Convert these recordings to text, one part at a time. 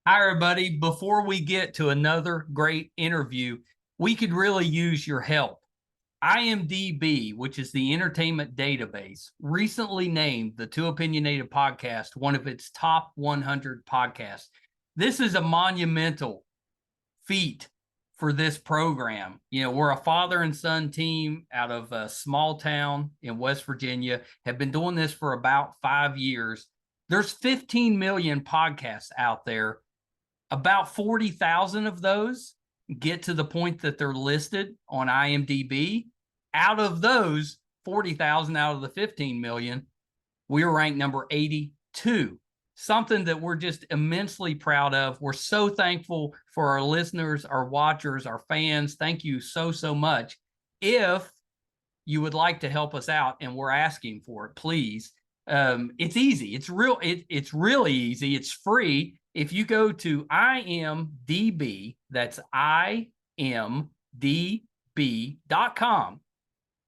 Hi, everybody. Before we get to another great interview, we could really use your help. IMDb, which is the entertainment database, recently named the Two Opinionated podcast one of its top 100 podcasts. This is a monumental feat for this program. You know, we're a father and son team out of a small town in West Virginia, have been doing this for about 5 years. There's 15 million podcasts out there. About 40,000 of those get to the point that they're listed on IMDb. Out of those 40,000 out of the 15 million, we were ranked number 82. Something that we're just immensely proud of. We're so thankful for our listeners, our watchers, our fans. Thank you so, so much. If you would like to help us out, and we're asking for it, please. It's easy. It's really easy. It's free. If you go to IMDb, that's imdb.com,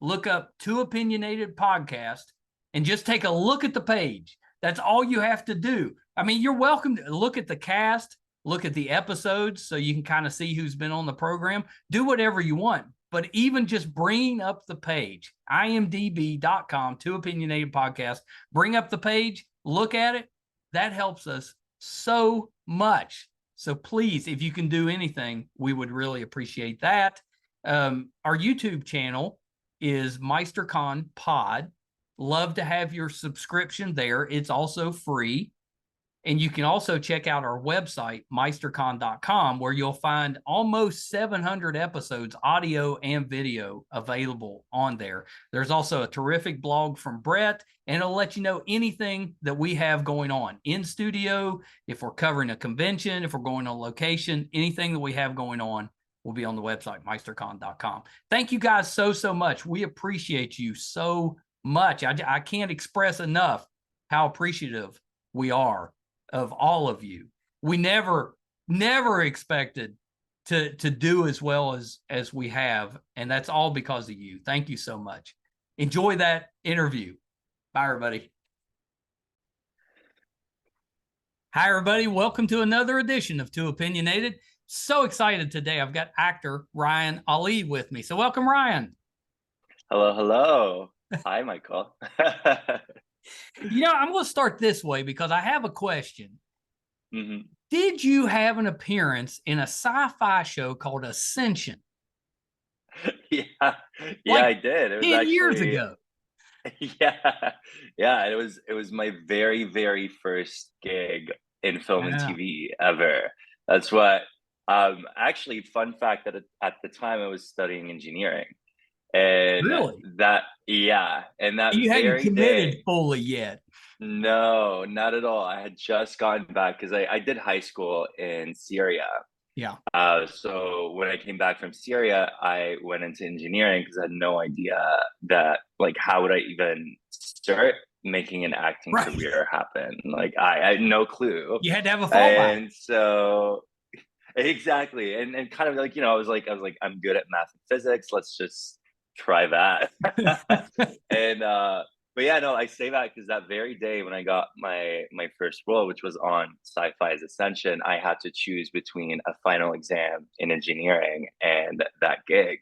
look up Two Opinionated Podcast, and just take a look at the page. That's all you have to do. I mean, you're welcome to look at the cast, look at the episodes so you can kind of see who's been on the program. Do whatever you want. But even just bringing up the page, imdb.com, Two Opinionated Podcast, bring up the page, look at it. That helps us so much. So please, if you can do anything, we would really appreciate that. Our YouTube channel is MeisterCon Pod. Love to have your subscription there. It's also free. And you can also check out our website, meistercon.com, where you'll find almost 700 episodes, audio and video, available on there. There's also a terrific blog from Brett, and it'll let you know anything that we have going on in studio, if we're covering a convention, if we're going on location, anything that we have going on will be on the website, meistercon.com. Thank you guys so, so much. We appreciate you so much. I can't express enough how appreciative we are of all of you. We never expected to do as well as we have, and that's all because of you. Thank you so much. Enjoy that interview. Bye, everybody. Hi, everybody. Welcome to another edition of Two Opinionated. So excited today. I've got actor Ryan Ali with me. So welcome, Ryan. Hello, hello. Hi, Michael. I'm going to start this way because I have a question. Mm-hmm. Did you have an appearance in a sci-fi show called Ascension? Yeah, Like I did. It was 10 actually years ago. Yeah. It was my very, very first gig in film and TV ever. That's what. Actually, fun fact that at the time I was studying engineering, and Really? and that You hadn't very committed day. fully yet. No, not at all. I had just gone back because I did high school in Syria. Yeah. So when I came back from Syria, I went into engineering because I had no idea that, like, how would I even start making an acting Right. career happen? Like, I had no clue. You had to have a fallback. And so exactly. And kind of like, I was like, I'm good at math and physics. Let's just try that. And but yeah, no, I say that because that very day when I got my first role, which was on Syfy's Ascension, I had to choose between a final exam in engineering and that gig.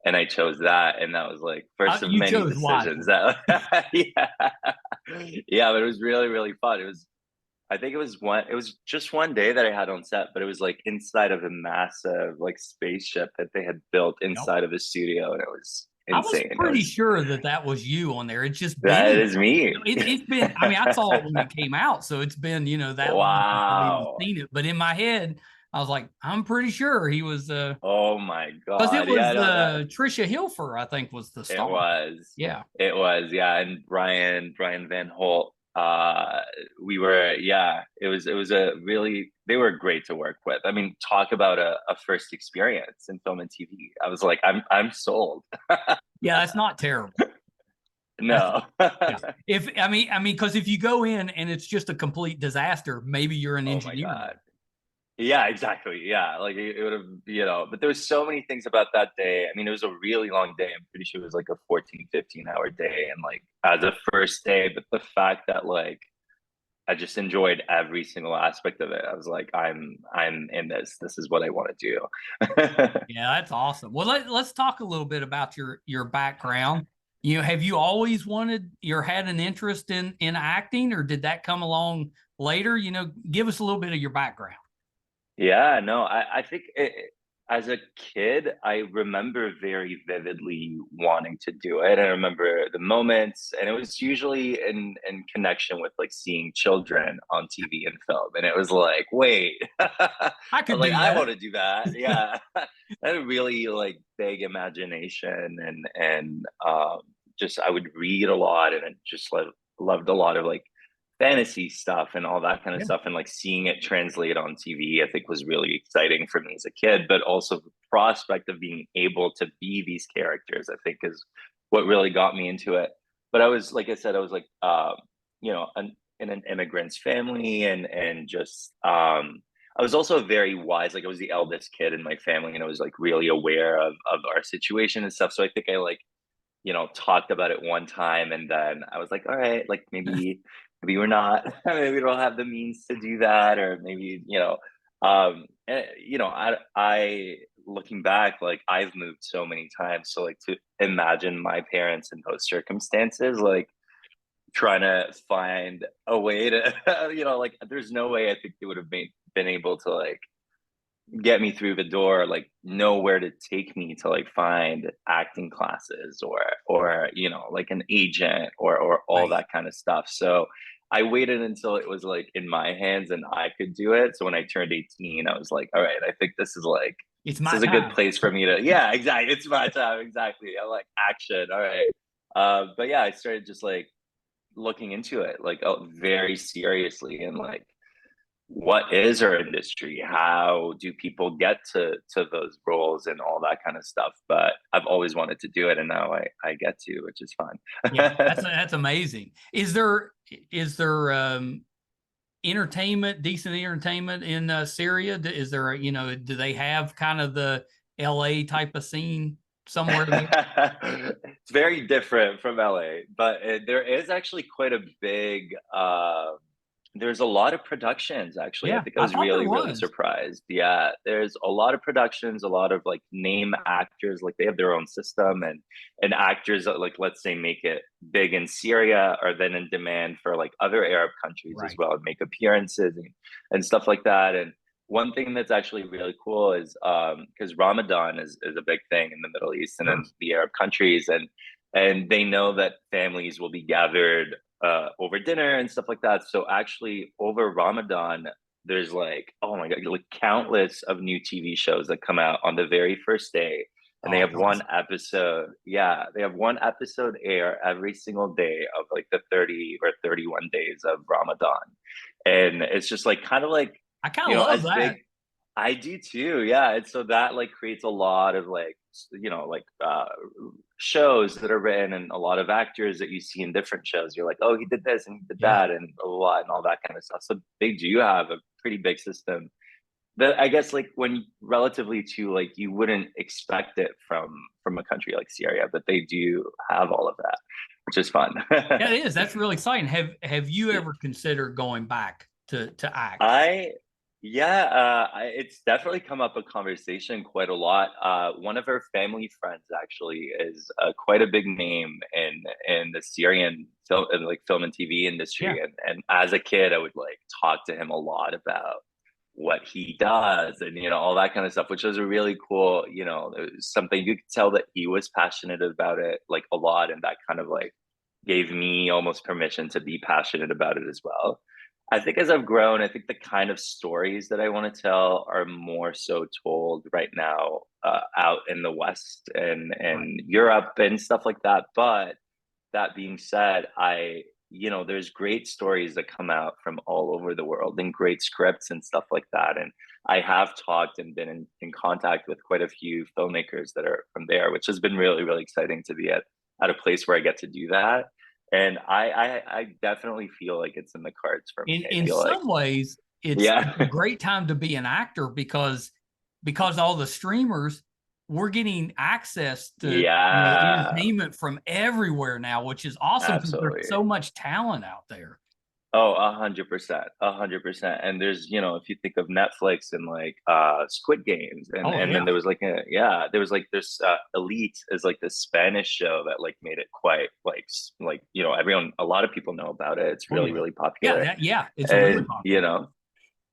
And I chose that, and that was like first of You many chose decisions. wisely. That yeah, but it was really, really fun. It was just one day that I had on set, but it was like inside of a massive like spaceship that they had built inside of a studio, and it was I was insane. pretty sure that was you on there. It's just That been, is me. it's been, I mean, I saw it when it came out. So it's been, that long since I've even Wow. seen it. But in my head, I was like, I'm pretty sure he was, Oh my because it God. was Yeah, no, that Trisha Hilfer, I think, was the it star. was. Yeah. It was, yeah. And Brian Van Holt, it was a really, they were great to work with. I mean, talk about a first experience in film and TV. I was like, I'm sold. Yeah, that's not terrible. No. Yeah. Because if you go in and it's just a complete disaster, maybe you're an Oh my engineer. God. Yeah, exactly. Yeah, like it would have, but there was so many things about that day. I mean, it was a really long day. I'm pretty sure it was like a 14, 15-hour day. And like as a first day, but the fact that like I just enjoyed every single aspect of it. I was like, I'm in this. This is what I want to do. Yeah, that's awesome. Well, let's talk a little bit about your background. You know, have you always wanted or had an interest in acting, or did that come along later? You know, give us a little bit of your background. Yeah, no, I think as a kid, I remember very vividly wanting to do it. I remember the moments, and it was usually in connection with like seeing children on TV and film. And it was like, wait, I I was could like, do I that. want to do that. Yeah. I had a really like big imagination and just I would read a lot and I just loved a lot of like fantasy stuff and all that kind of Yeah. stuff, and like seeing it translate on TV I think was really exciting for me as a kid, but also the prospect of being able to be these characters I think is what really got me into it. But I was, like I said, I was like you know, in an immigrant's family, and just I was also very wise, like I was the eldest kid in my family and I was like really aware of our situation and stuff, so I think I like, you know, talked about it one time and then I was like, all right, like maybe we're not, maybe we don't have the means to do that, or maybe, you know, you know, I looking back, like I've moved so many times. So like to imagine my parents in those circumstances, like trying to find a way to, you know, like there's no way I think they would have been able to like get me through the door, like know where to take me to like find acting classes or you know, like an agent or all Right. that kind of stuff. So I waited until it was like in my hands and I could do it. So when I turned 18, I was like, all right, I think this is like, It's this my is a good time. place for me to, yeah, exactly, it's my time, exactly. I like action, all right. But yeah, I started just like looking into it like, oh, very seriously, and like, what is our industry, how do people get to those roles and all that kind of stuff. But I've always wanted to do it and now I get to, which is Yeah, fun. that's amazing. Is there entertainment, decent entertainment in Syria? Is there, you know, do they have kind of the LA type of scene somewhere there? It's very different from LA, but there is actually quite a big there's a lot of productions actually. I Yeah, think I I was thought there really was. surprised. Yeah, there's a lot of productions, a lot of like name actors, like they have their own system, and actors that like, let's say, make it big in Syria are then in demand for like other Arab countries as Right. well and make appearances and stuff like that. And one thing that's actually really cool is because Ramadan is a big thing in the Middle East and Sure. in the Arab countries, and they know that families will be gathered over dinner and stuff like that. So actually, over Ramadan, there's like, oh my god, like countless of new TV shows that come out on the very first day, and they Oh, have that's one awesome. episode. Yeah, they have one episode air every single day of like the 30 or 31 days of Ramadan, and it's just like kind of like, I kind you of know, love as that. big. I do too, yeah. And so that like creates a lot of like, you know, like shows that are written and a lot of actors that you see in different shows. You're like, oh, he did this and he did Yeah. that and a lot and all that kind of stuff. So they do have a pretty big system that I guess like when relatively to like you wouldn't expect it from a country like Syria, but they do have all of that, which is fun. Yeah, it is. That's really exciting. Have you ever considered going back to act? I yeah, it's definitely come up a conversation quite a lot. One of her family friends actually is quite a big name in the Syrian film, like film and TV Yeah. industry, and as a kid, I would like talk to him a lot about what he does and you know all that kind of stuff, which was a really cool, you know, it was something you could tell that he was passionate about it like a lot, and that kind of like gave me almost permission to be passionate about it as well. I think as I've grown, I think the kind of stories that I want to tell are more so told right now out in the West Right. and Europe and stuff like that. But that being said, you know, there's great stories that come out from all over the world and great scripts and stuff like that. And I have talked and been in contact with quite a few filmmakers that are from there, which has been really exciting to be at a place where I get to do that. And I definitely feel like it's in the cards for me. I In feel like, some ways, it's yeah, a great time to be an actor because all the streamers, we're getting access to, you know, yeah, entertainment from everywhere now, which is awesome because there's absolutely. so much talent out there. Oh, 100%, 100%. And there's, if you think of Netflix and like Squid Games, and Oh and then yeah, there was like there was like this Elite is like this Spanish show that like made it quite like everyone, a lot of people know about it. It's really, totally. really Yeah, popular. yeah, it's really And popular.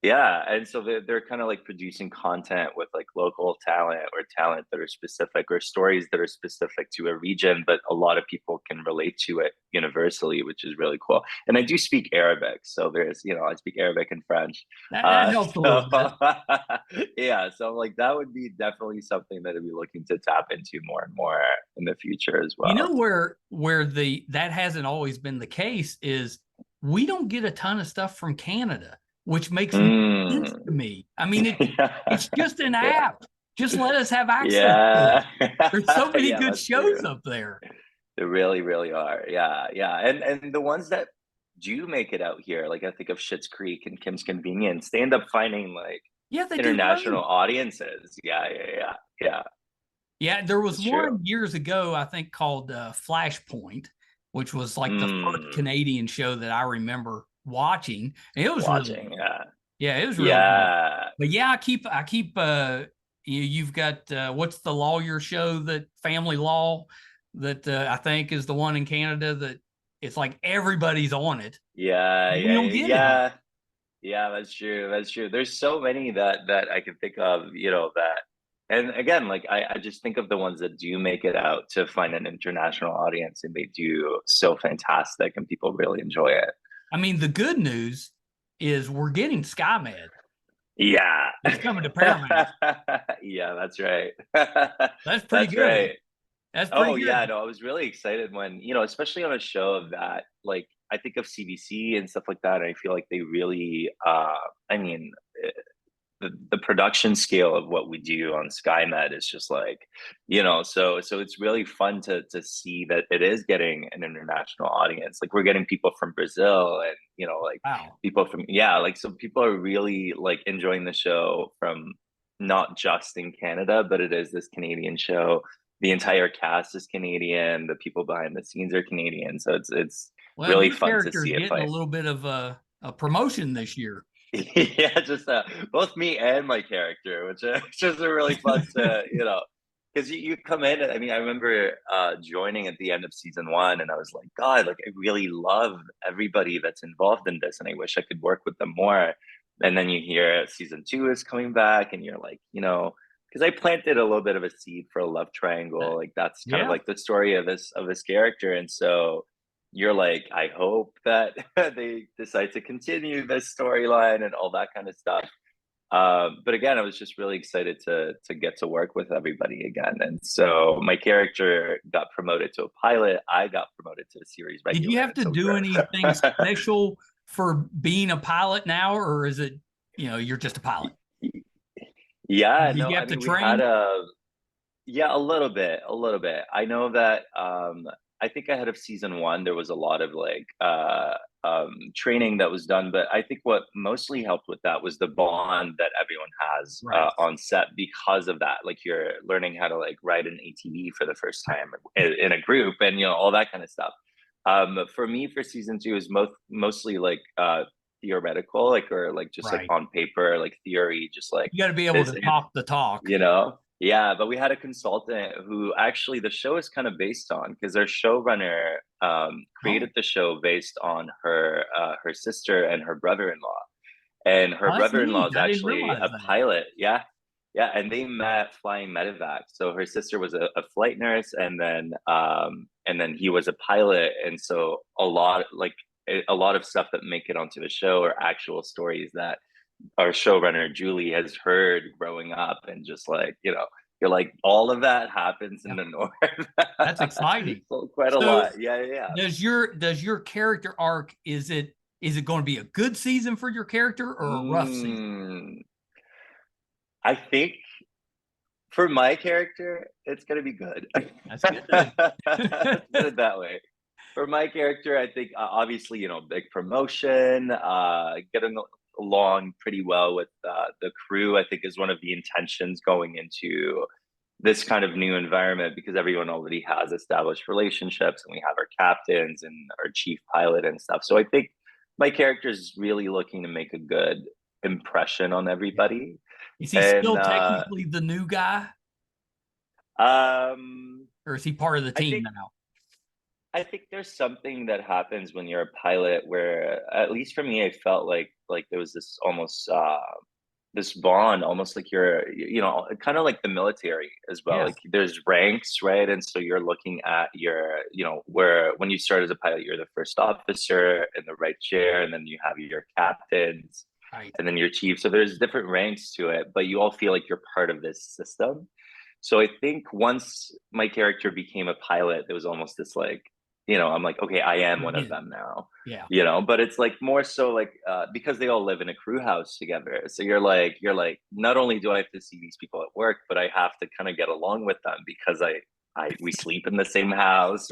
yeah, and so they're kind of like producing content with like local talent or talent that are specific or stories that are specific to a region, but a lot of people can relate to it universally, which is really cool. And I do speak Arabic, so there's, I speak Arabic and French. That helps a little So bit. yeah, so like that would be definitely something that I'd be looking to tap into more and more in the future as You know well. where the that hasn't always been the case is we don't get a ton of stuff from Canada, which makes no sense Mm. to me. I mean, it's just an Yeah. app. Just let us have access to it. Yeah. There's so many Yeah, good that's true. shows up there. They really, really are. Yeah, yeah. And the ones that do make it out here, like I think of Schitt's Creek and Kim's Convenience, they end up finding like Yeah, they do international great. audiences. Yeah, yeah, yeah, yeah. Yeah, there was It's true. one years ago, I think, called Flashpoint, which was like the first Mm, Canadian show that I remember watching. And it was really watching. good. Yeah, Yeah, it was really good. yeah. But yeah, I keep you've got what's the lawyer show, that Family Law, that I think is the one in Canada, that it's like everybody's on it. Yeah, We yeah, don't yeah, get it here. yeah. Yeah, that's true. That's true. There's so many that I can think of, that. And again, like I just think of the ones that do make it out to find an international audience, and they do so fantastic and people really enjoy it. I mean, the good news is we're getting SkyMed. Yeah. It's coming to Paramount. Yeah, that's right. That's pretty That's good. right. That's pretty Oh yeah, good. no, I was really excited when, especially on a show of that, like I think of CBC and stuff like that, and I feel like they really I mean, the production scale of what we do on SkyMed is just like, so it's really fun to see that it is getting an international audience. Like we're getting people from Brazil and like Wow. people from, yeah, like so people are really like enjoying the show from not just in Canada, but it is this Canadian show. The entire cast is Canadian, the people behind the scenes are Canadian. So it's Well, really your fun to character is see it getting a play. little bit of a promotion this year. Yeah, just both me and my character, which is a really fun to, because you come in. I mean, I remember joining at the end of season one, and I was like, God, like I really love everybody that's involved in this, and I wish I could work with them more. And then you hear season two is coming back, and you're like, because I planted a little bit of a seed for a love triangle, like that's kind of Yeah. like the story of this character, and so you're like, I hope that they decide to continue this storyline and all that kind of stuff. But again, I was just really excited to get to work with everybody again. And so my character got promoted to a pilot. I got promoted to a series Did you regular. have And to so do we're anything special for being a pilot now, or is it, you're just a pilot? yeah, Did no, you I have to mean we had train? yeah, a little bit, a little bit. I know that I think ahead of season one there was a lot of like training that was done, but I think what mostly helped with that was the bond that everyone has Right. on set because of that. Like you're learning how to like ride an ATV for the first time in a group, and all that kind of stuff. For me, for season two is mostly like theoretical, like or like just like Right. on paper, like theory, just like You got to be able this. to talk the talk. Yeah, but we had a consultant who actually the show is kind of based on because their showrunner created Oh, the show based on her sister and her brother-in-law, and her oh, that's brother-in-law neat. is I didn't actually realize a that. pilot. Yeah, yeah, and they met flying medevac. So her sister was a flight nurse, and then he was a pilot, and so a lot of stuff that make it onto the show are actual stories that our showrunner Julie has heard growing up, and just like you're like all of that happens in Yeah, the north. that's exciting. So quite a So lot. Yeah, yeah, yeah. does your character arc, is it going to be a good season for your character or a rough season? I think for my character, it's gonna be good. That's good. Let's put it that way. For my character, I think obviously big promotion, getting along pretty well with the crew. I think is one of the intentions going into this kind of new environment because everyone already has established relationships, and we have our captains and our chief pilot and stuff. So I think my character is really looking to make a good impression on everybody. Is he And still technically the new guy, or is he part of the I team think now? I think there's something that happens when you're a pilot where, at least for me, I felt like there was this almost this bond, almost like you're, kind of like the military as well. Yeah, Like there's ranks, right? And so you're looking at your, where when you start as a pilot, you're the first officer in the right chair, and then you have your captains, right. and then your chief. So there's different ranks to it, but you all feel like you're part of this system. So I think once my character became a pilot, there was almost this like, I'm like, okay, I am You're one of in. them now, Yeah, but it's like more so like, because they all live in a crew house together. So you're like, not only do I have to see these people at work, but I have to kind of get along with them because we sleep in the same house.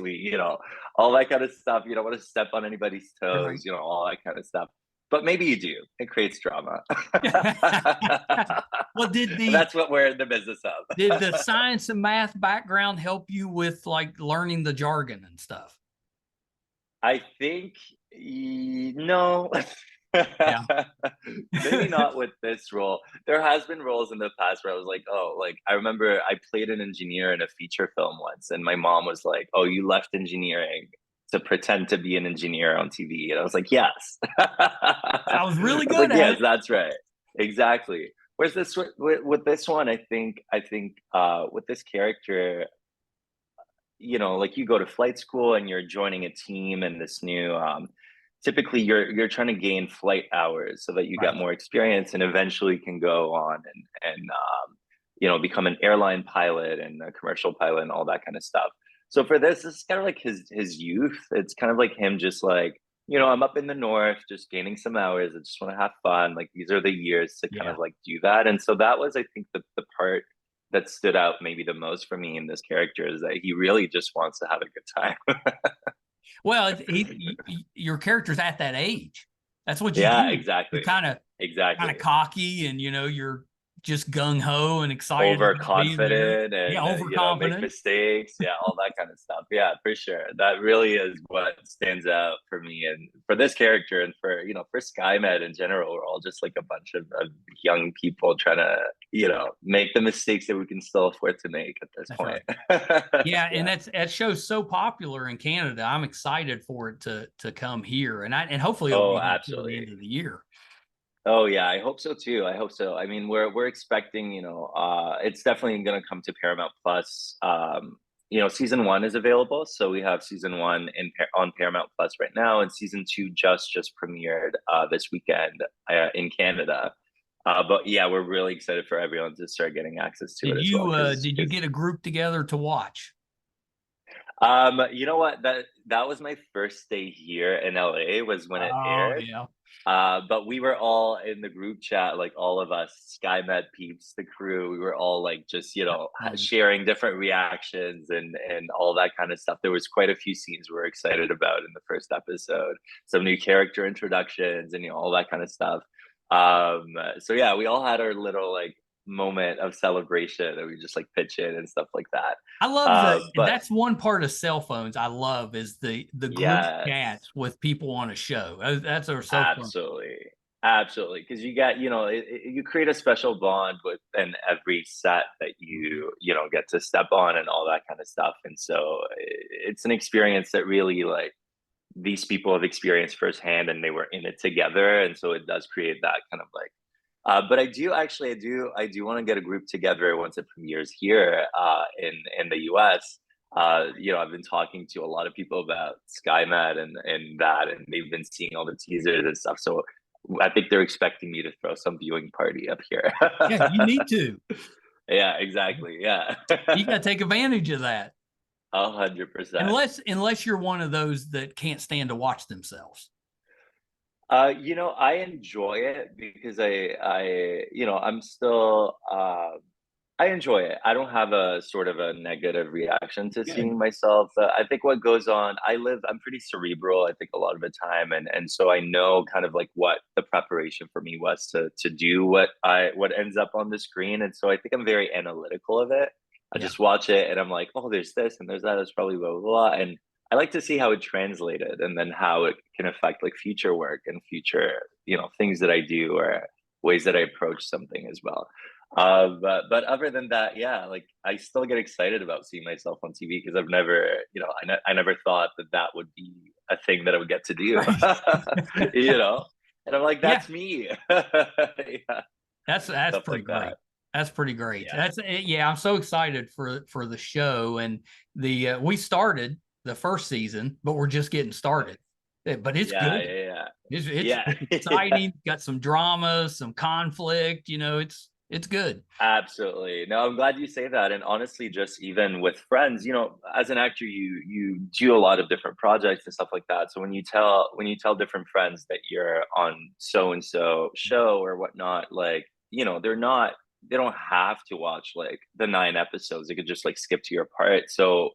All that kind of stuff. You don't want to step on anybody's right. toes, all that kind of stuff. But maybe you do. It creates drama. Well, And that's what we're in the business of. did the science and math background help you with like learning the jargon and stuff? I think no. Yeah. Maybe not with this role. There has been roles in the past where I was like, oh, like I remember I played an engineer in a feature film once, and my mom was like, "Oh, you left engineering to pretend to be an engineer on TV," and I was like, "Yes." I was really I was good like, at "Yes, it. that's right, exactly." Whereas with this one, I think with this character, like you go to flight school and you're joining a team and this new typically you're trying to gain flight hours so that you get Right. more experience and eventually can go on and become an airline pilot and a commercial pilot and all that kind of stuff. So for this is kind of like his youth. It's kind of like him just like, I'm up in the north just gaining some hours. I just want to have fun. Like these are the years to kind Yeah. of like do that. And so that was, I think, the part that stood out maybe the most for me in this character is that he really just wants to have a good time. Well, your character's at that age. That's what you Yeah, do. You're exactly. kind of Exactly. cocky, and you're just gung ho and excited about being there. Overconfident Yeah, and make overconfident. mistakes. Yeah, all that kind of stuff. Yeah, for sure. That really is what stands out for me and for this character and for SkyMed in general. We're all just like a bunch of young people trying to make the mistakes that we can still afford to make at this That's right. point. Yeah, and Yeah. that show's so popular in Canada. I'm excited for it to come here, and hopefully it'll Oh, be here before the absolutely. end of the year. Oh yeah, I hope so too. I hope so. I mean, we're expecting, it's definitely going to come to Paramount Plus. Season 1 is available, so we have season 1 on Paramount Plus right now, and season 2 just premiered this weekend in Canada. But yeah, we're really excited for everyone to start getting access to it as well. Did you get a group together to watch? You know what? That was my first day here in LA was when it Oh aired. yeah, But we were all in the group chat, like all of us SkyMed peeps, the crew. We were all like just that's funny. sharing different reactions and all that kind of stuff. There was quite a few scenes we were excited about in the first episode, some new character introductions and all that kind of stuff. So yeah, we all had our little like moment of celebration and we just like pitch in and stuff like that. I love But that's one part of cell phones I love is the group yes. chats with people on a show. That's are so fun. Absolutely. Absolutely. Because you got, you create a special bond with and every set that get to step on and all that kind of stuff. And so it's an experience that really like these people have experienced firsthand and they were in it together. And so it does create that kind of like but I do want to get a group together once it premieres here in the US. I've been talking to a lot of people about SkyMed and they've been seeing all the teasers and stuff. So I think they're expecting me to throw some viewing party up here. Yeah, you need to. Yeah, exactly. Yeah. You got to take advantage of that. 100%. Unless you're one of those that can't stand to watch themselves. I enjoy it because I'm still I enjoy it. I don't have a sort of a negative reaction to Good. seeing myself. I think what goes on, I'm pretty cerebral, I think a lot of the time. And so I know kind of like what the preparation for me was to do what ends up on the screen. And so I think I'm very analytical of it. I Yeah. just watch it and I'm like, oh, there's this and there's that. There's probably blah, blah, blah. And I like to see how it translated, and then how it can affect like future work and future, things that I do, or ways that I approach something as well. But other than that, yeah, like I still get excited about seeing myself on TV, because I've never, I never thought that that would be a thing that I would get to do, Right. and I'm like, Yeah, that's me. Yeah, that's stuff pretty like that. great. That's pretty great. Yeah, That's yeah. I'm so excited for the show, and the we started the first season, but we're just getting started. But it's yeah, good. yeah, It's yeah, it's yeah. exciting. Got some drama, some conflict. It's good. Absolutely. No, I'm glad you say that. And honestly, just even with friends, as an actor, you do a lot of different projects and stuff like that. So when you tell different friends that you're on so and so show or whatnot, like, they don't have to watch like the 9 episodes. They could just like skip to your part. So,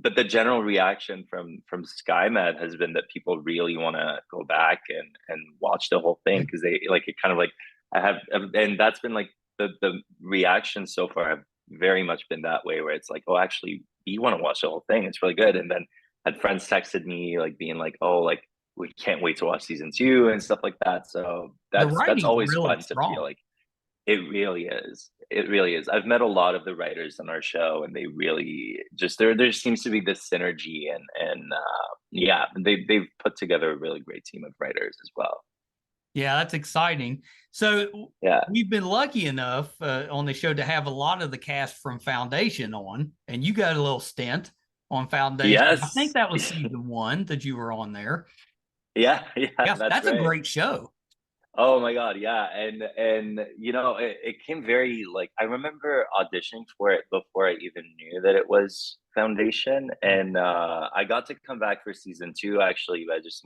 but the general reaction from SkyMed has been that people really want to go back and watch the whole thing, Good. because they like it kind of like I have, and that's been like the reaction so far have very much been that way, where it's like, oh, actually, we want to watch the whole thing. It's really good. And then had friends texted me like being like, oh, like we can't wait to watch season 2 and stuff like that. So The that's writing's always really fun to feel strong. like. It really is. It really is. I've met a lot of the writers on our show, and they really just there seems to be this synergy, and yeah, they've put together a really great team of writers as well. Yeah, that's exciting. So Yeah. we've been lucky enough on the show to have a lot of the cast from Foundation on, and you got a little stint on Foundation. I think Yes. that was season 1 that you were on there. Yeah, yeah, Yes, that's that's a right. great show. Oh my God, yeah. And it came very like I remember auditioning for it before I even knew that it was Foundation. And I got to come back for season 2 actually by just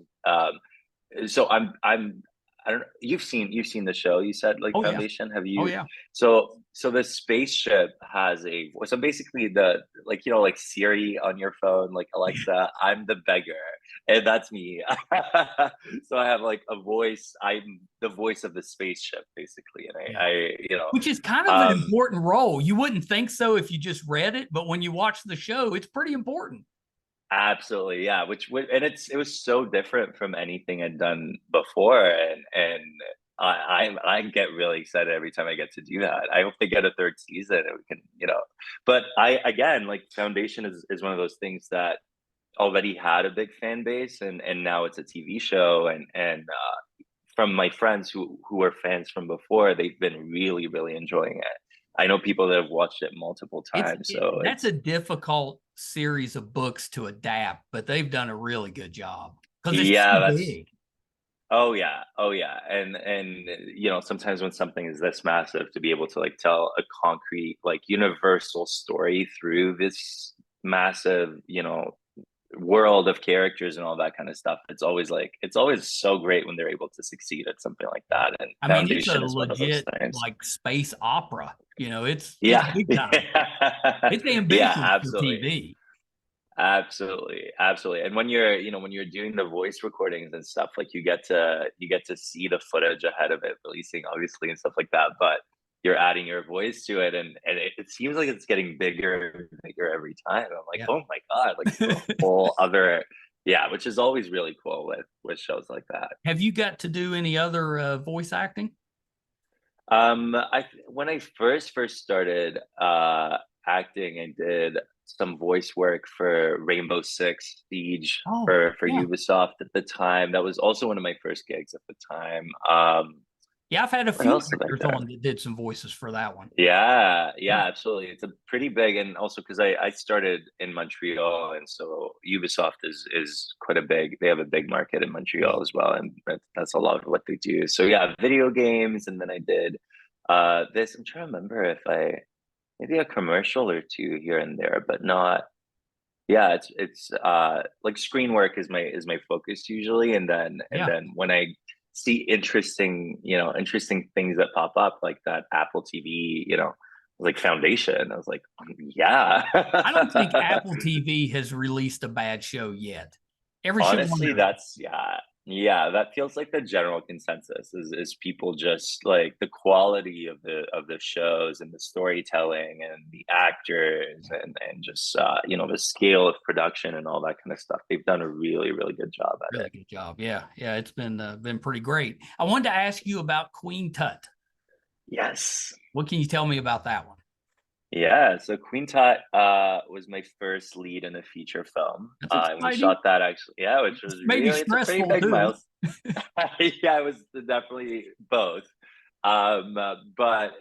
so I don't know, you've seen the show, you said, like, Oh yeah, Foundation, have oh you? yeah, So the spaceship has so basically the like like Siri on your phone, like Alexa, I'm the beggar, and that's me. So I have like a voice. I'm the voice of the spaceship basically, and yeah. I Which is kind of an important role. You wouldn't think so if you just read it, but when you watch the show, it's pretty important. absolutely, yeah. And it was so different from anything I'd done before, and I get really excited every time I get to do that. I hope they get a third season, and we can. But I again, like, Foundation is one of those things that already had a big fan base, and now it's a TV show, and from my friends who were fans from before, they've been really really enjoying it. I know people that have watched it multiple times, so That's a it's. difficult series of books to adapt, but they've done a really good job because it's Yeah, too that's. big. Oh yeah, oh yeah, and sometimes when something is this massive, to be able to like tell a concrete, like, universal story through this massive, world of characters and all that kind of stuff, it's always so great when they're able to succeed at something like Yeah. that. And I mean, it's a Foundation is one of those legit things. like space opera. It's Yeah, big time. yeah, It's yeah, ambitious for absolutely. TV. Absolutely, absolutely. And when you're doing the voice recordings and stuff, like, you get to see the footage ahead of it releasing, obviously, and stuff like that. But you're adding your voice to it, and it seems like it's getting bigger and bigger every time. I'm like, Yeah. oh my God, like, it's a whole other, yeah, which is always really cool with shows like that. Have you got to do any other voice acting? When I first started acting, I did some voice work for Rainbow Six Siege Oh, for yeah. Ubisoft at the time. That was also one of my first gigs at the time. Yeah, I've had a What few else have I actors done? on that did some voices for that one. Yeah, Yeah. yeah, absolutely. It's a pretty big, and also because I started in Montreal, and so Ubisoft is quite a big. They have a big market in Yeah. Montreal as well, and that's a lot of what they do. So yeah, video games, and then I did this. I'm trying to remember if I maybe a commercial or two here and there, but not. Yeah, it's like, screen work is my focus usually, and Yeah. then when I see interesting things that pop up, like that Apple TV, like Foundation, I was like, yeah. I don't think Apple TV has released a bad show yet. Every show on Honestly, there. yeah. Yeah, that feels like the general consensus is people just like the quality of the shows and the storytelling and the actors and just you know, the scale of production and all that kind of stuff. They've done a really, really good job at Really it. good job. Yeah, yeah, it's been pretty great. I wanted to ask you about Queen Tut. Yes. What can you tell me about that one? Yeah, so Queen Tut was my first lead in a feeture film. That's And we exciting. shot that actually, yeah, which was Maybe really, it's a pretty stressful big too. milestone. Yeah, it was definitely both. But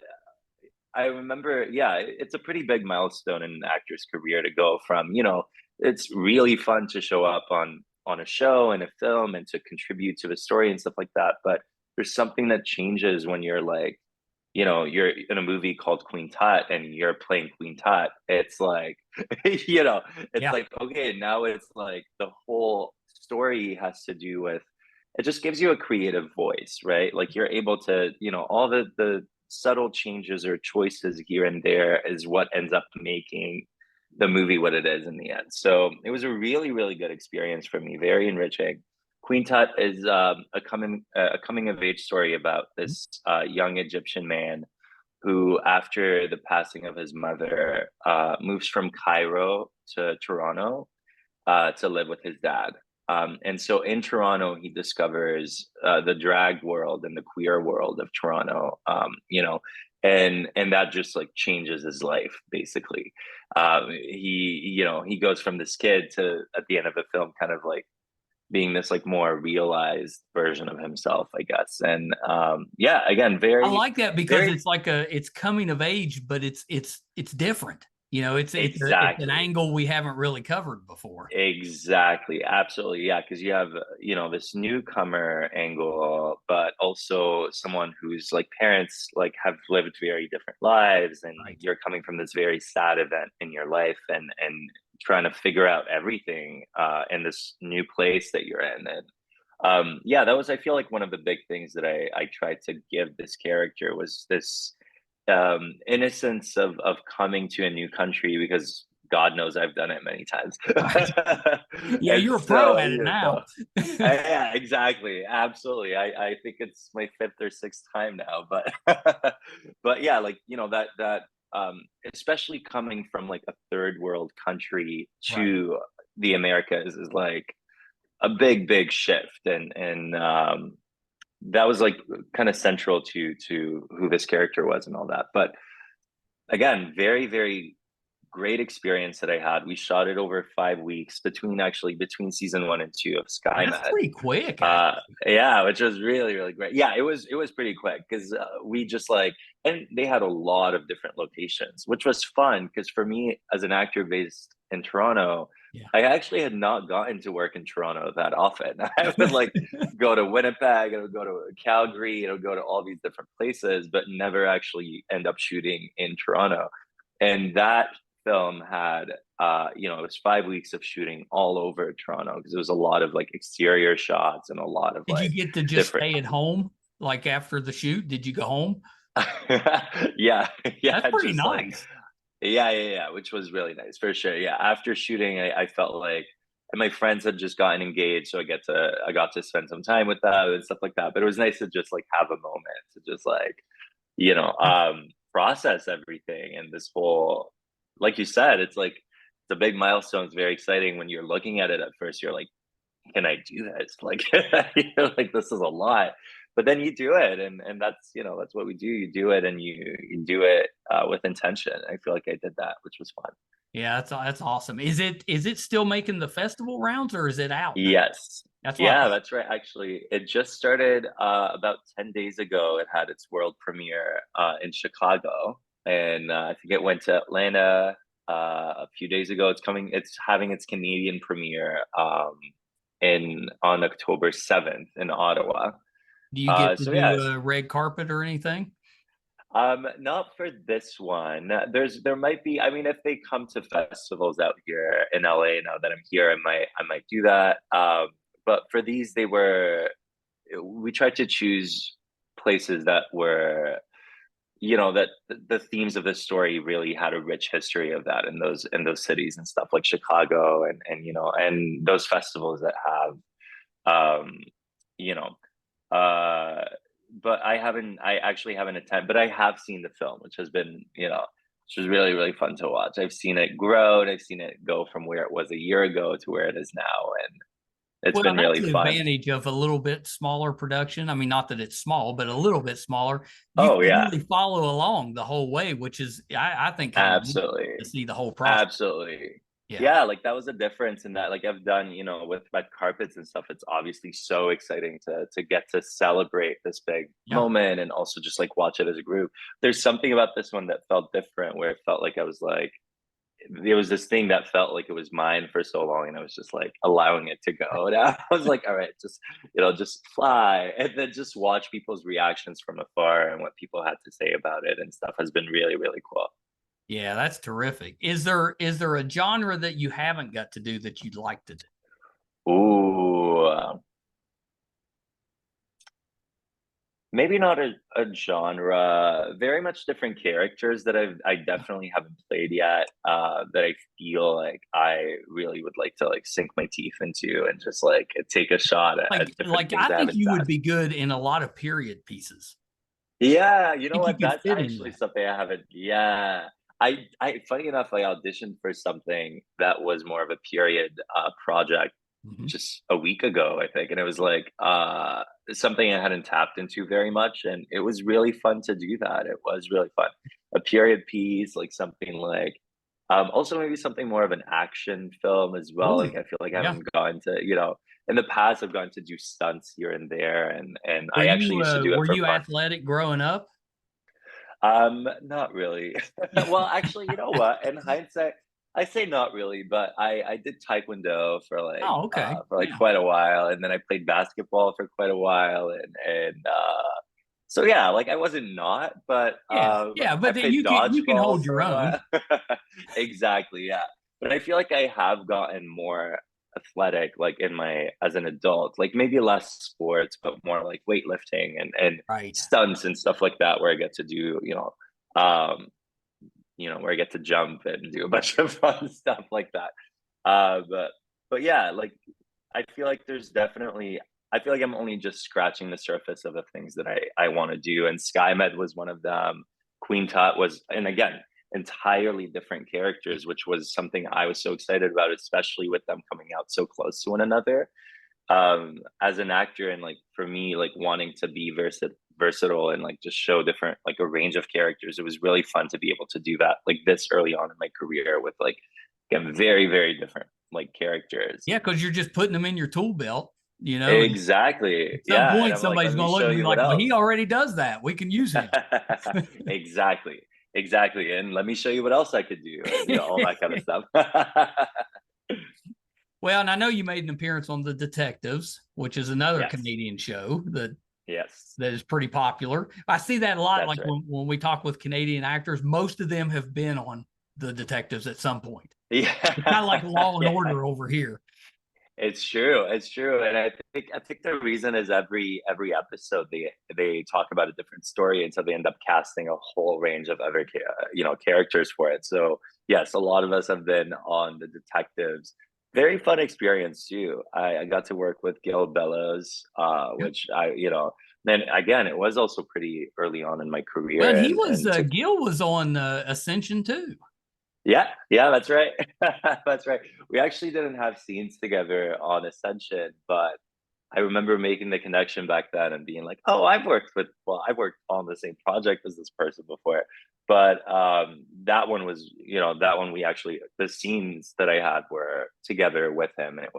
I remember, yeah, it's a pretty big milestone in an actor's career to go from, you know, it's really fun to show up on a show and a film and to contribute to the story and stuff like that. But there's something that changes when you're like, you know, you're in a movie called Queen Tut and you're playing Queen Tut. It's like, you know, it's Yeah. like, okay, now it's like the whole story has to do with, it just gives you a creative voice, right? Like you're able to, you know, all the subtle changes or choices here and there is what ends up making the movie what it is in the end. So it was a really, really good experience for me, very enriching. Queen Tut is a coming of age story about this young Egyptian man who, after the passing of his mother, moves from Cairo to Toronto to live with his dad. And so in Toronto, he discovers the drag world and the queer world of Toronto, you know, and that just like changes his life basically. You know, he goes from this kid to at the end of the film, kind of like being this like more realized version of himself, I guess. And yeah, again, I very, like that because very it's like it's coming of age, but it's different. You know, it's an exactly. angle we haven't really covered before. Exactly. Absolutely. Yeah. Because you have, you know, this newcomer angle, but also someone whose like parents like have lived very different lives, and Right. you're coming from this very sad event in your life and trying to figure out everything in this new place that you're in. And yeah, that was, I feel like one of the big things that I tried to give this character was this innocence of coming to a new country, because God knows I've done it many times. Right. Yeah, And you're a pro so, at it you now. know, yeah, exactly, absolutely. I think it's my fifth or sixth time now, but but yeah, like you know that especially coming from like a third world country Right. to the Americas is like a big shift, and that was like kind of central to who this character was and all that. But again, very great experience that I had. We shot it over 5 weeks between season one and two of That's SKYMED. pretty quick, Uh, actually. yeah, which was really great. Yeah, it was pretty quick because we just like, and they had a lot of different locations, which was fun because for me as an actor based in Toronto, Yeah. I actually had not gotten to work in Toronto that often. I would like go to Winnipeg, I would go to Calgary, I would go to all these different places, but never actually end up shooting in Toronto. And that film had you know, it was 5 weeks of shooting all over Toronto because it was a lot of like exterior shots and a lot of Did you like get to just different stay at home like after the shoot? Did you go home? yeah, That's yeah, pretty just like nice. yeah, which was really nice for sure. Yeah, after shooting, I felt like, and my friends had just gotten engaged, so I got to spend some time with them and stuff like that. But it was nice to just like have a moment to just like, you know, process everything and this whole, like you said, it's like it's a big milestone. It's very exciting when you're looking at it at first. You're like, can I do this? Like, you're like, this is a lot. But then you do it, and that's, you know, that's what we do. You do it, and you do it with intention. I feel like I did that, which was fun. Yeah, that's awesome. Is it still making the festival rounds or is it out now? Yes. That's what I Yeah, thought. that's right. Actually, it just started about 10 days ago. It had its world premiere in Chicago, and I think it went to Atlanta a few days ago. It's having its Canadian premiere in on October 7th in Ottawa. Do you get to So do yes, a red carpet or anything? not for this one. There might be. I mean, if they come to festivals out here in LA now that I'm here, I might do that. But for these, we tried to choose places that were, you know, that the themes of the story really had a rich history of that in those cities and stuff like Chicago and you know, and those festivals that have um you know, but I actually haven't attended, but I have seen the film, which has been, which was really, really fun to watch. I've seen it grow and I've seen it go from where it was a year ago to where it is now. And it's Well, been that's really the fun. advantage of a little bit smaller production. I mean, not that it's small, but a little bit smaller. You Oh can yeah, really follow along the whole way, which is, I think, kind of neat absolutely. to see the whole process. Absolutely. Yeah. Yeah, like that was a difference in that. Like I've done, with red carpets and stuff, it's obviously so exciting to get to celebrate this big Yeah. moment and also just like watch it as a group. There's something about this one that felt different where it felt like I was like there was this thing that felt like it was mine for so long and I was just like allowing it to go. And I was like, all right, just fly. And then just watch people's reactions from afar and what people had to say about it and stuff has been really, really cool. Yeah, that's terrific. Is there a genre that you haven't got to do that you'd like to do? Ooh, maybe not a genre. Very much different characters that I definitely haven't played yet. That I feel like I really would like to like sink my teeth into and just like take a shot at different things I I think haven't you would done. be good in a lot of period pieces. Yeah, you I know think you what? could That's fit in actually that. something I haven't. Yeah, I funny enough, I auditioned for something that was more of a period project Mhm. just a week ago, I think, and it was like something I hadn't tapped into very much, and it was really fun to do that. It was really fun. A period piece, like something like also maybe something more of an action film as well. Like Oh, I feel like I yeah. haven't gone to, in the past I've gone to do stunts here and there, and I actually used to do it Were for you fun. athletic growing up? Not really. Well, actually, you know what? In hindsight, I say not really, but I did taekwondo Oh, okay. for like Yeah. quite a while, and then I played basketball for quite a while, and so yeah, like I wasn't not, but Yeah. Yeah, I but then played you can dodgeball hold for your a own. while. Exactly, yeah. But I feel like I have gotten more athletic like in my as an adult, like maybe less sports but more like weightlifting and Right. stunts and stuff like that where I get to do, um where I get to jump and do a bunch of fun stuff like that. But yeah, like I feel like there's definitely I feel like I'm only just scratching the surface of the things that I want to do. And SkyMed was one of them. Queen Tut was, and again, entirely different characters, which was something I was so excited about, especially with them coming out so close to one another. As an actor, and like for me, like wanting to be versatile and like just show different, like a range of characters, it was really fun to be able to do that like this early on in my career with like, again, very, very different like characters. Yeah, because you're just putting them in your tool belt, and Exactly. at some Yeah. And point I'm like, somebody's let me going to look show and be you what like, well, he else. already does that. We can use him. Exactly. Exactly. And let me show you what else I could do and all that kind of stuff. Well, and I know you made an appearance on The Detectives, which is another Yes. Canadian show Yes. that is pretty popular. I see that a lot. That's Like right. when we talk with Canadian actors, most of them have been on The Detectives at some point. It's kind of like Yeah. Law and Yeah. Order over here. It's true. It's true. And I think the reason is every episode they talk about a different story, and so they end up casting a whole range of other characters for it. So yes, a lot of us have been on the detectives. Very fun experience too. I got to work with Gil Bellows, Yep. which then again it was also pretty early on in my Well, career, he and was to Gil was on Ascension too. yeah, yeah, that's right. That's right. We actually didn't have scenes together on Ascension, but I remember making the connection back then and being like, "Oh, I've worked on the same project as this person before." But that one we actually the scenes that I had were together with him, and it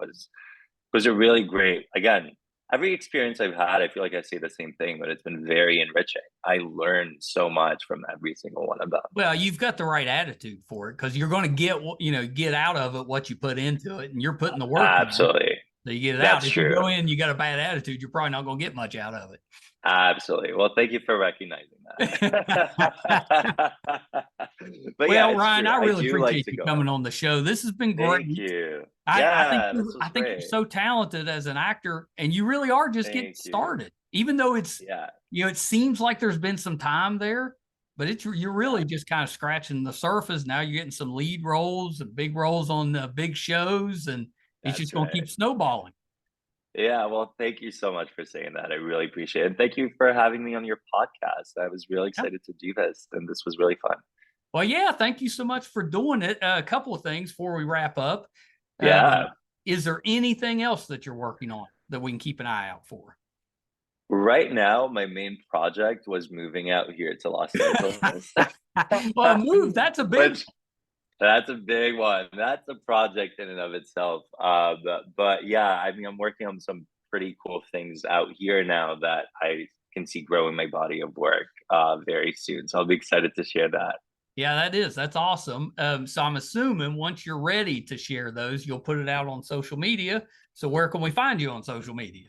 was a really great. Again, every experience I've had, I feel like I say the same thing, but it's been very enriching. I learned so much from every single one of them. Well, you've got the right attitude for it because you're going to get out of it what you put into it, and you're putting the work in. Absolutely, So you get it out. that's If you true. go in, you got a bad attitude, you're probably not going to get much out of Absolutely. Well, thank you for recognizing it. that. But yeah, Well, it's Ryan, true. I I really do like appreciate to you go in. coming on the show. This has been Thank great. you. I think Yeah, this was I think you're great. so talented as an actor, and you really are just getting Thank you. started. Even though Yeah, it seems like there's been some time there, but you're yeah, really just kind of scratching the surface. Now you're getting some lead roles and big roles on big shows, and it's just that's going to right. keep snowballing. Yeah, well, thank you so much for saying that. I really appreciate it. And thank you for having me on your podcast. I was really Yeah. excited to do this, and this was really fun. Well, yeah, thank you so much for doing it. A couple of things before we wrap up. Yeah. Is there anything else that you're working on that we can keep an eye out for? Right now, my main project was moving out here to Los Angeles. Well, move, that's a big. Which that's a big one. That's a project in and of itself. But yeah, I mean, I'm working on some pretty cool things out here now that I can see growing my body of work very soon. So I'll be excited to share that. Yeah, that's awesome. So I'm assuming once you're ready to share those, you'll put it out on social media. So where can we find you on social media?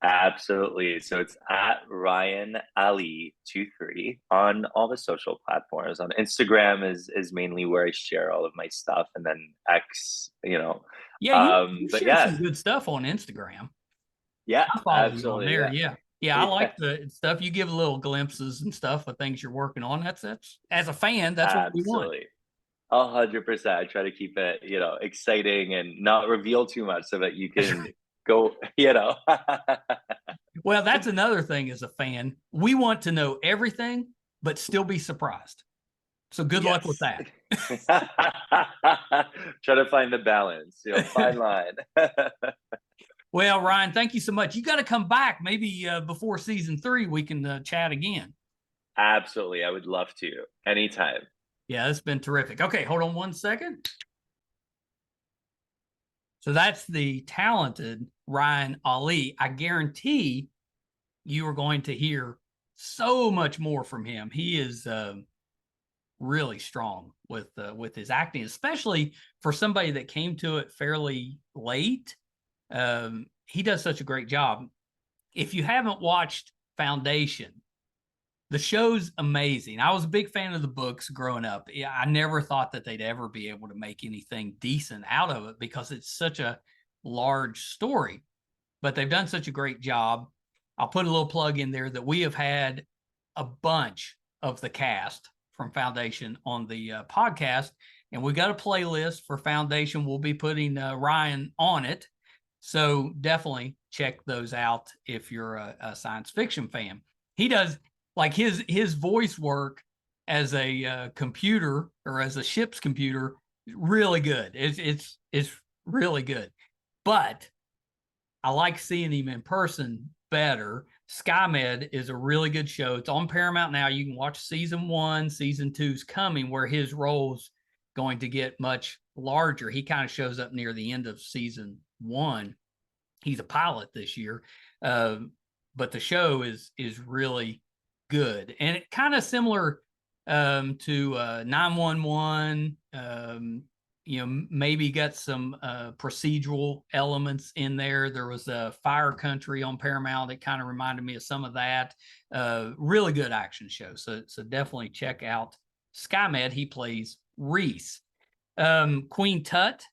Absolutely. So it's at Ryan Ali 23 on all the social platforms. On Instagram is mainly where I share all of my stuff, and then X, you know. Yeah, you But share yeah, some good stuff on Instagram. yeah, I follow you on absolutely. there. Yeah. Yeah. Yeah, I Yeah. like the stuff. You give little glimpses and stuff of things you're working on. That's as a fan, that's what we want. Absolutely. 100%. I try to keep it, exciting and not reveal too much so that you can go, Well, that's another thing as a fan. We want to know everything, but still be surprised. So good luck with Yes. that. Try to find the balance, fine line. Well, Ryan, thank you so much. You got to come back. Maybe before season 3, we can chat again. Absolutely. I would love to. Anytime. Yeah, it's been terrific. Okay, hold on one second. So that's the talented Ryan Ali. I guarantee you are going to hear so much more from him. He is really strong with his acting, especially for somebody that came to it fairly late. He does such a great job. If you haven't watched Foundation, the show's amazing. I was a big fan of the books growing up. I never thought that they'd ever be able to make anything decent out of it because it's such a large story. But they've done such a great job. I'll put a little plug in there that we have had a bunch of the cast from Foundation on the podcast, and we got a playlist for Foundation. We'll be putting Ryan on it. So definitely check those out if you're a science fiction fan. He does like his voice work as a computer or as a ship's computer, really good. It's really good. But I like seeing him in person better. SKYMED is a really good show. It's on Paramount now. You can watch season 1. Season 2's coming, where his role's going to get much larger. He kind of shows up near the end of season 1. He's a pilot this year, but the show is really good, and it kind of similar to 911. Maybe got some procedural elements in there. There was a Fire Country on Paramount that kind of reminded me of some of that. Really good action show. So definitely check out SKYMED. He plays Reese. Queen Tut,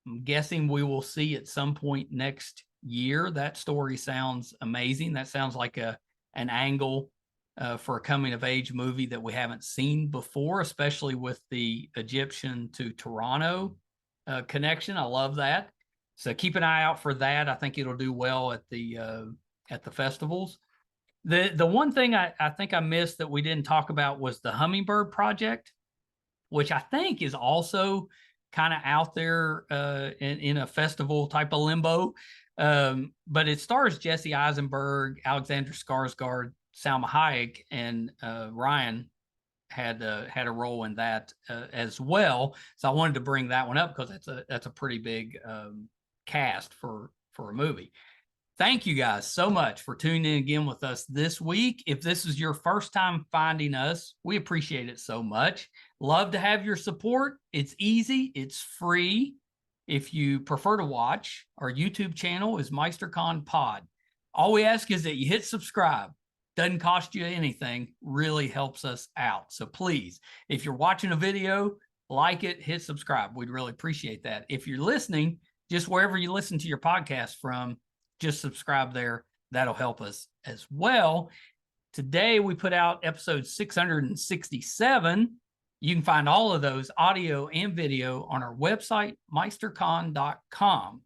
I'm guessing we will see at some point next year. That story sounds amazing. That sounds like an angle for a coming of age movie that we haven't seen before, especially with the Egyptian to Toronto connection. I love that. So keep an eye out for that. I think it'll do well at the festivals. The one thing I think I missed that we didn't talk about was the Hummingbird Project, which I think is also kind of out there in a festival type of limbo. But it stars Jesse Eisenberg, Alexander Skarsgard, Salma Hayek, and Ryan had a role in that as well. So I wanted to bring that one up because that's a pretty big cast for a movie. Thank you guys so much for tuning in again with us this week. If this is your first time finding us, we appreciate it so much. Love to have your support. It's easy. It's free. If you prefer to watch, our YouTube channel is MeisterCon Pod. All we ask is that you hit subscribe. Doesn't cost you anything. Really helps us out. So please, if you're watching a video, like it, hit subscribe. We'd really appreciate that. If you're listening, just wherever you listen to your podcast from, just subscribe there. That'll help us as well. Today, we put out episode 667. You can find all of those audio and video on our website, meistercon.com.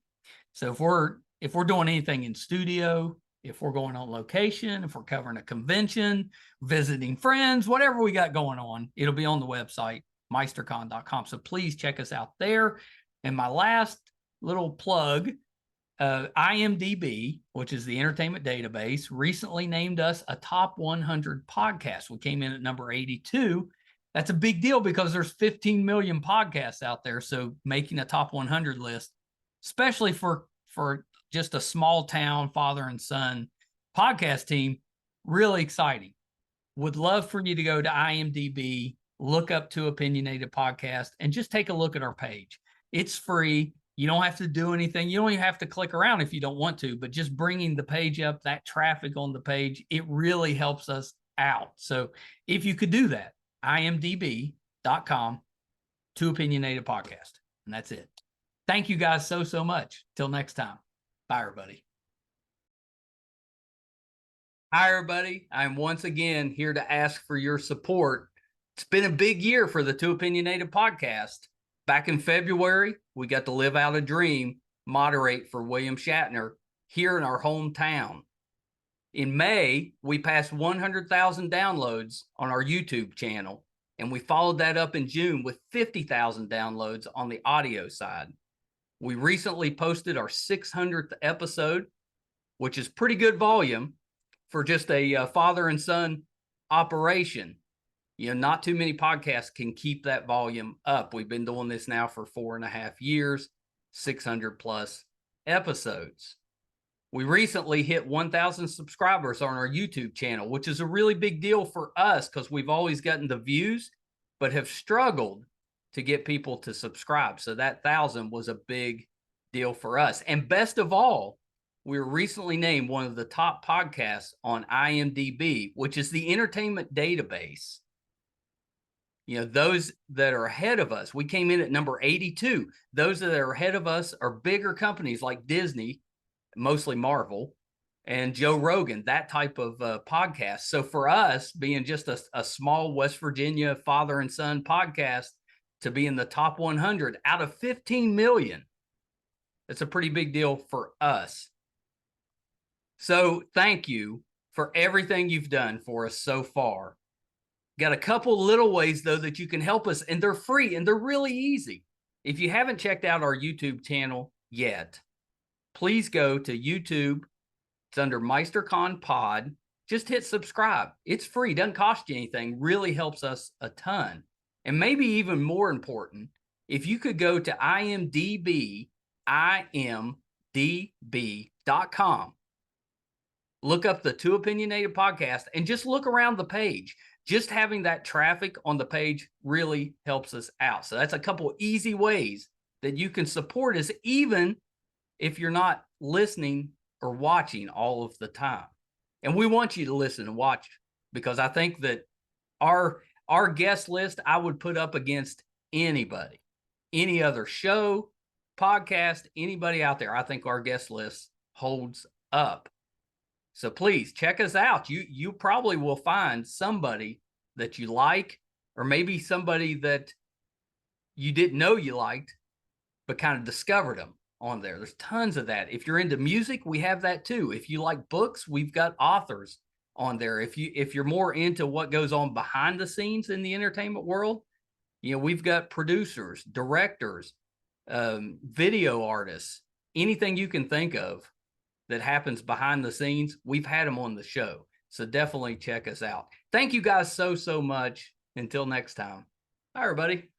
So if we're if we're doing anything in studio, if we're going on location, if we're covering a convention, visiting friends, whatever we got going on, it'll be on the website, meistercon.com. So please check us out there. And my last little plug, IMDb, which is the entertainment database, recently named us a top 100 podcast. We came in at number 82. That's a big deal because there's 15 million podcasts out there. So making a top 100 list, especially for just a small town father and son podcast team, really exciting. Would love for you to go to IMDb, look up To Opinionated Podcast, and just take a look at our page. It's free. You don't have to do anything. You don't even have to click around if you don't want to, but just bringing the page up, that traffic on the page, it really helps us out. So if you could do that, imdb.com, To Opinionated Podcast. And that's it. Thank you guys so much. Till next time. Bye, everybody. Hi, everybody. I'm once again here to ask for your support. It's been a big year for the To Opinionated Podcast. Back in February, we got to live out a dream, moderate for William Shatner here in our hometown. In May, we passed 100,000 downloads on our YouTube channel, and we followed that up in June with 50,000 downloads on the audio side. We recently posted our 600th episode, which is pretty good volume for just a father and son operation. You know, not too many podcasts can keep that volume up. We've been doing this now for 4.5 years, 600 plus episodes. We recently hit 1,000 subscribers on our YouTube channel, which is a really big deal for us because we've always gotten the views, but have struggled to get people to subscribe. So that 1,000 was a big deal for us. And best of all, we were recently named one of the top podcasts on IMDb, which is the entertainment database. You know, those that are ahead of us, we came in at number 82. Those that are ahead of us are bigger companies like Disney, mostly Marvel, and Joe Rogan, that type of podcast. So for us, being just a small West Virginia father and son podcast, to be in the top 100 out of 15 million, it's a pretty big deal for us. So thank you for everything you've done for us so far. Got a couple little ways, though, that you can help us, and they're free, and they're really easy. If you haven't checked out our YouTube channel yet, please go to YouTube. It's under MeisterCon Pod. Just hit subscribe. It's free. Doesn't cost you anything. Really helps us a ton. And maybe even more important, if you could go to imdb.com, look up the To Opinionated Podcast, and just look around the page. Just having that traffic on the page really helps us out. So that's a couple easy ways that you can support us, even if you're not listening or watching all of the time. And we want you to listen and watch, because I think that our guest list, I would put up against anybody, any other show, podcast, anybody out there. I think our guest list holds up. So please check us out. You probably will find somebody that you like, or maybe somebody that you didn't know you liked, but kind of discovered them on there. There's tons of that. If you're into music, we have that too. If you like books, we've got authors on there. If you're more into what goes on behind the scenes in the entertainment world, you know, we've got producers, directors, video artists, anything you can think of that happens behind the scenes, we've had them on the show. So definitely check us out. Thank you guys so much. Until next time. Bye, everybody.